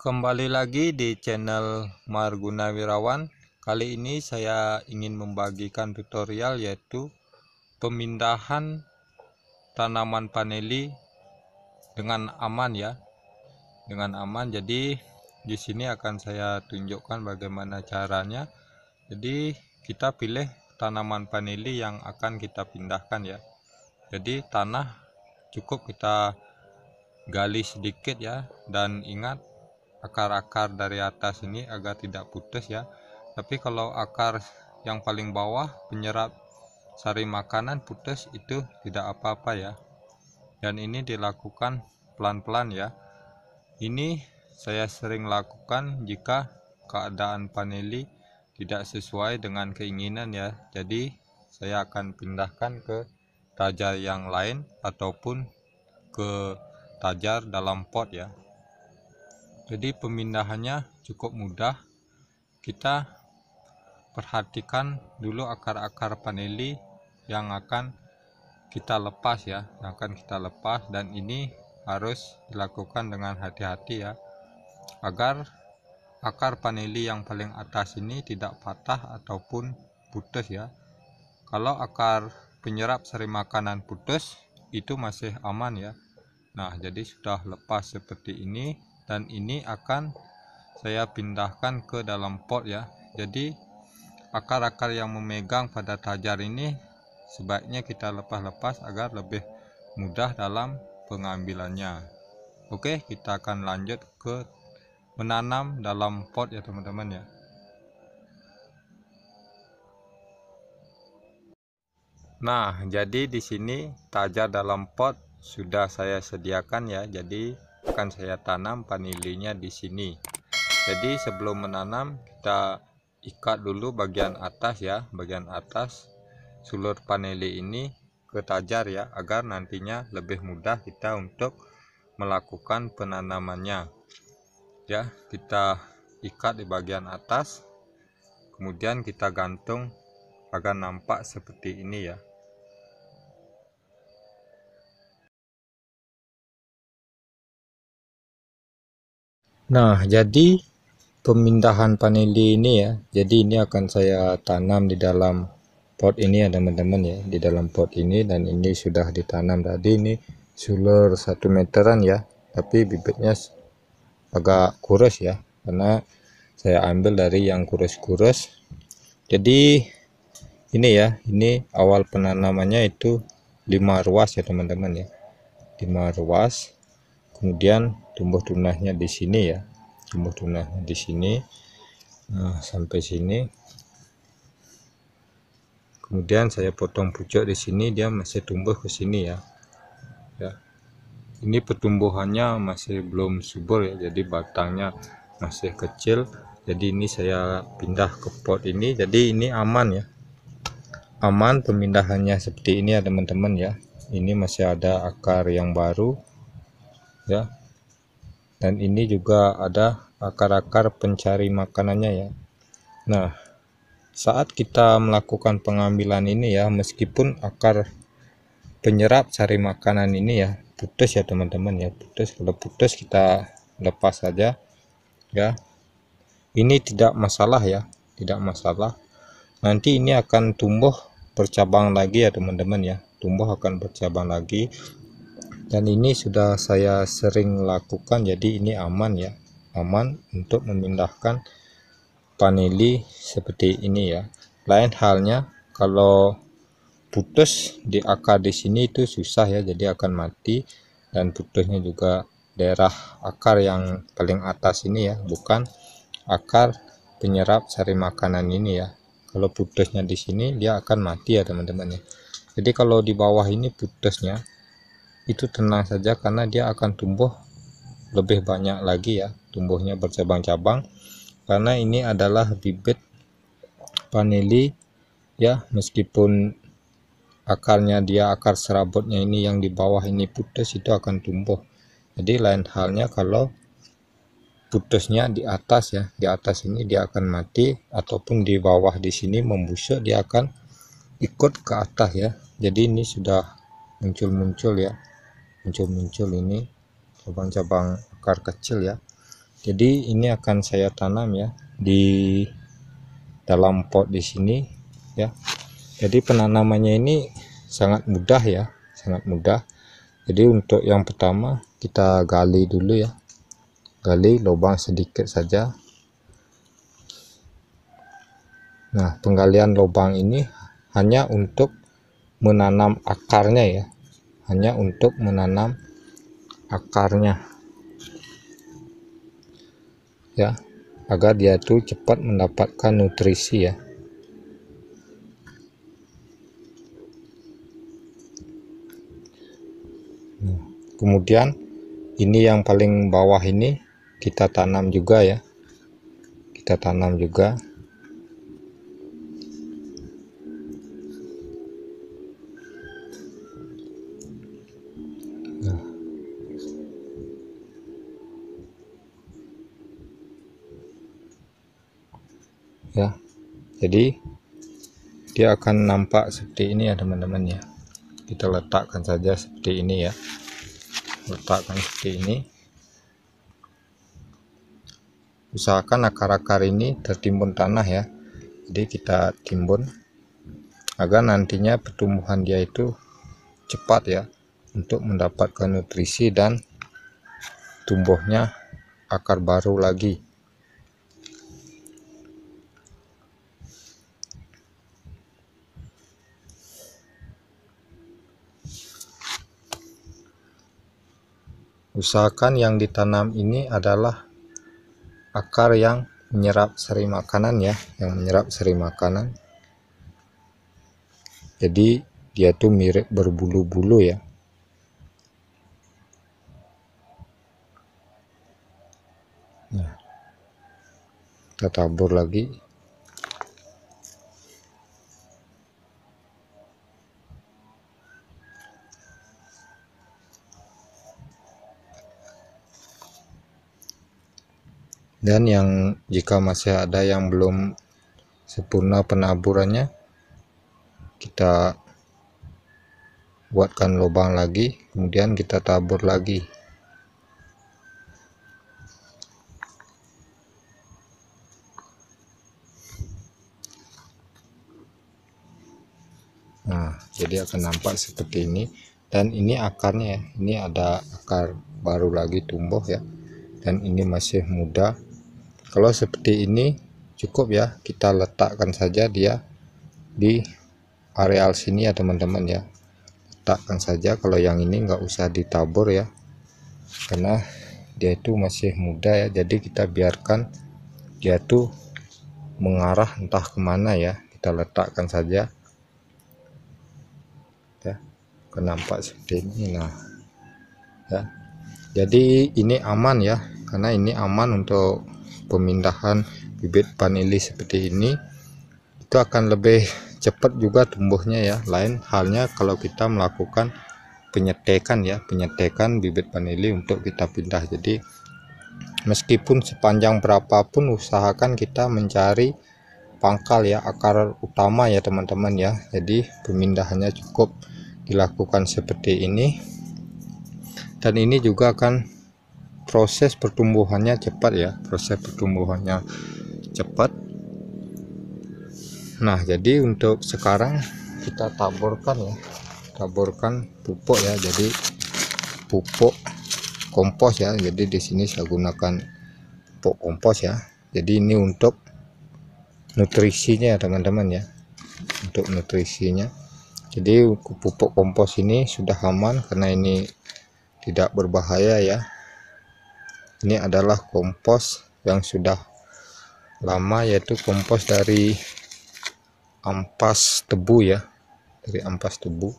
Kembali lagi di channel Marguna Wirawan. Kali ini saya ingin membagikan tutorial yaitu pemindahan tanaman vanili dengan aman ya. Dengan aman. Jadi di sini akan saya tunjukkan bagaimana caranya. Jadi kita pilih tanaman vanili yang akan kita pindahkan ya. Jadi tanah cukup kita gali sedikit ya, dan ingat akar-akar dari atas ini agar tidak putus ya. Tapi kalau akar yang paling bawah penyerap sari makanan putus, itu tidak apa-apa ya. Dan ini dilakukan pelan-pelan ya. Ini saya sering lakukan jika keadaan vanili tidak sesuai dengan keinginan ya. Jadi saya akan pindahkan ke tajar yang lain ataupun ke tajar dalam pot ya. Jadi pemindahannya cukup mudah. Kita perhatikan dulu akar-akar vanili yang akan kita lepas ya, dan ini harus dilakukan dengan hati-hati ya, agar akar vanili yang paling atas ini tidak patah ataupun putus ya. Kalau akar penyerap sari makanan putus, itu masih aman ya. Nah, jadi sudah lepas seperti ini, dan ini akan saya pindahkan ke dalam pot ya. Jadi akar-akar yang memegang pada tajar ini sebaiknya kita lepas-lepas agar lebih mudah dalam pengambilannya. Oke, kita akan lanjut ke menanam dalam pot ya teman-teman ya. Nah, jadi di sini tajar dalam pot sudah saya sediakan ya. Jadi akan saya tanam vanilinya di sini. Jadi sebelum menanam kita ikat dulu bagian atas ya, bagian atas sulur vanili ini ke tajar ya, agar nantinya lebih mudah kita untuk melakukan penanamannya. Ya, kita ikat di bagian atas, kemudian kita gantung agar nampak seperti ini ya. Nah, jadi pemindahan vanili ini ya, jadi ini akan saya tanam di dalam pot ini ya teman-teman ya, di dalam pot ini, dan ini sudah ditanam tadi. Ini sulur 1 meteran ya, tapi bibitnya agak kurus ya, karena saya ambil dari yang kurus-kurus. Jadi ini ya, ini awal penanamannya itu 5 ruas ya teman-teman ya, 5 ruas. Kemudian tumbuh tunasnya di sini ya, tumbuh tunasnya di sini. Nah, sampai sini. Kemudian saya potong pucuk di sini, dia masih tumbuh ke sini ya. Ya. Ini pertumbuhannya masih belum subur ya, jadi batangnya masih kecil. Jadi ini saya pindah ke pot ini. Jadi ini aman ya. Aman pemindahannya seperti ini ya teman-teman ya. Ini masih ada akar yang baru ya. Dan ini juga ada akar-akar pencari makanannya ya. Nah, saat kita melakukan pengambilan ini ya, meskipun akar penyerap sari makanan ini ya putus ya teman-teman ya, putus. Kalau putus kita lepas saja ya. Ini tidak masalah ya, tidak masalah. Nanti ini akan tumbuh bercabang lagi ya teman-teman ya, tumbuh akan bercabang lagi. Dan ini sudah saya sering lakukan, jadi ini aman ya, aman untuk memindahkan vanili seperti ini ya. Lain halnya kalau putus di akar di sini itu susah ya, jadi akan mati. Dan putusnya juga daerah akar yang paling atas ini ya, bukan akar penyerap sari makanan ini ya. Kalau putusnya di sini dia akan mati ya teman-teman ya. Jadi kalau di bawah ini putusnya, itu tenang saja karena dia akan tumbuh lebih banyak lagi ya, tumbuhnya bercabang-cabang, karena ini adalah bibit vanili ya. Meskipun akarnya dia akar serabutnya ini yang di bawah ini putus, itu akan tumbuh. Jadi lain halnya kalau putusnya di atas ya, di atas ini dia akan mati, ataupun di bawah di sini membusuk, dia akan ikut ke atas ya. Jadi ini sudah muncul-muncul ya, muncul-muncul ini cabang-cabang akar kecil ya. Jadi ini akan saya tanam ya di dalam pot di sini ya. Jadi penanamannya ini sangat mudah ya, sangat mudah. Jadi untuk yang pertama kita gali dulu ya, gali lubang sedikit saja. Nah, penggalian lubang ini hanya untuk menanam akarnya ya, hanya untuk menanam akarnya ya, agar dia tuh cepat mendapatkan nutrisi ya. Nah, kemudian ini yang paling bawah ini kita tanam juga ya, kita tanam juga. Nah, ya, jadi dia akan nampak seperti ini ya teman-teman ya. Kita letakkan saja seperti ini ya, letakkan seperti ini. Usahakan akar-akar ini tertimbun tanah ya, jadi kita timbun agar nantinya pertumbuhan dia itu cepat ya, untuk mendapatkan nutrisi dan tumbuhnya akar baru lagi. Usahakan yang ditanam ini adalah akar yang menyerap sari makanan ya, yang menyerap sari makanan. Jadi dia tuh mirip berbulu-bulu ya. Nah, kita tabur lagi. Dan yang jika masih ada yang belum sempurna penaburannya, kita buatkan lubang lagi, kemudian kita tabur lagi. Nah, jadi akan nampak seperti ini. Dan ini akarnya ya, ini ada akar baru lagi tumbuh ya, dan ini masih muda. Kalau seperti ini cukup ya, kita letakkan saja dia di areal sini ya teman-teman ya, letakkan saja. Kalau yang ini nggak usah ditabur ya, karena dia itu masih muda ya, jadi kita biarkan dia tuh mengarah entah kemana ya, kita letakkan saja ya, nampak seperti ini. Nah ya, jadi ini aman ya, karena ini aman untuk pemindahan bibit vanili seperti ini. Itu akan lebih cepat juga tumbuhnya ya. Lain halnya kalau kita melakukan penyetekan ya, penyetekan bibit vanili untuk kita pindah. Jadi meskipun sepanjang berapapun, usahakan kita mencari pangkal ya, akar utama ya teman-teman ya. Jadi pemindahannya cukup dilakukan seperti ini, dan ini juga akan proses pertumbuhannya cepat ya, proses pertumbuhannya cepat. Nah, jadi untuk sekarang kita taburkan ya, taburkan pupuk ya, jadi pupuk kompos ya. Jadi di sini saya gunakan pupuk kompos ya. Jadi ini untuk nutrisinya ya teman-teman ya, untuk nutrisinya. Jadi pupuk kompos ini sudah aman karena ini tidak berbahaya ya. Ini adalah kompos yang sudah lama, yaitu kompos dari ampas tebu ya, dari ampas tebu.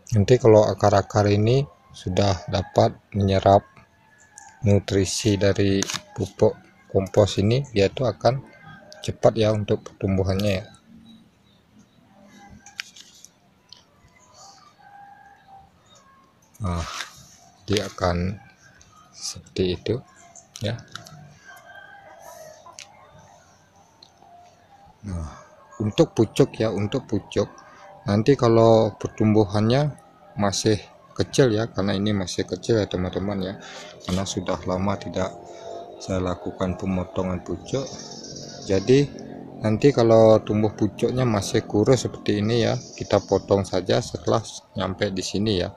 Nanti kalau akar-akar ini sudah dapat menyerap nutrisi dari pupuk kompos ini, dia itu akan cepat ya untuk pertumbuhannya ya. Nah, dia akan seperti itu ya. Nah, untuk pucuk ya, untuk pucuk nanti kalau pertumbuhannya masih kecil ya, karena ini masih kecil ya teman-teman ya, karena sudah lama tidak saya lakukan pemotongan pucuk. Jadi nanti kalau tumbuh pucuknya masih kurus seperti ini ya, kita potong saja setelah nyampe di sini ya,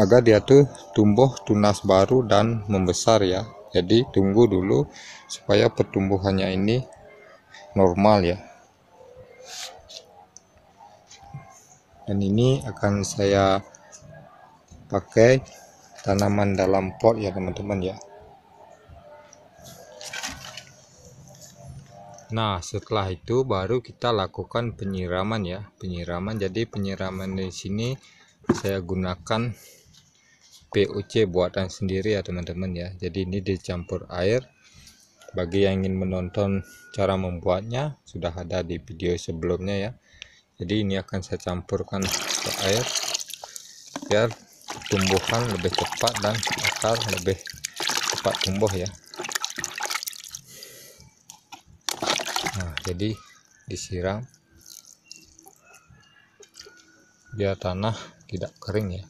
agar dia tuh tumbuh tunas baru dan membesar ya. Jadi tunggu dulu supaya pertumbuhannya ini normal ya. Dan ini akan saya pakai tanaman dalam pot ya teman-teman ya. Nah, setelah itu baru kita lakukan penyiraman ya, penyiraman. Jadi penyiraman di sini saya gunakan POC buatan sendiri ya teman-teman ya. Jadi ini dicampur air. Bagi yang ingin menonton cara membuatnya sudah ada di video sebelumnya ya. Jadi ini akan saya campurkan ke air biar tumbuhan lebih cepat dan akar lebih cepat tumbuh ya. Nah, jadi disiram biar tanah tidak kering ya.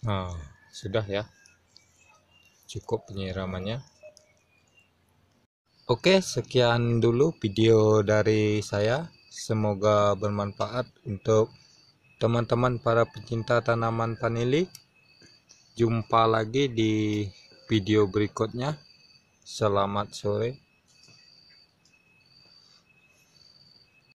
Nah, sudah ya, cukup penyiramannya. Oke, sekian dulu video dari saya. Semoga bermanfaat untuk teman-teman para pecinta tanaman vanili. Jumpa lagi di video berikutnya. Selamat sore.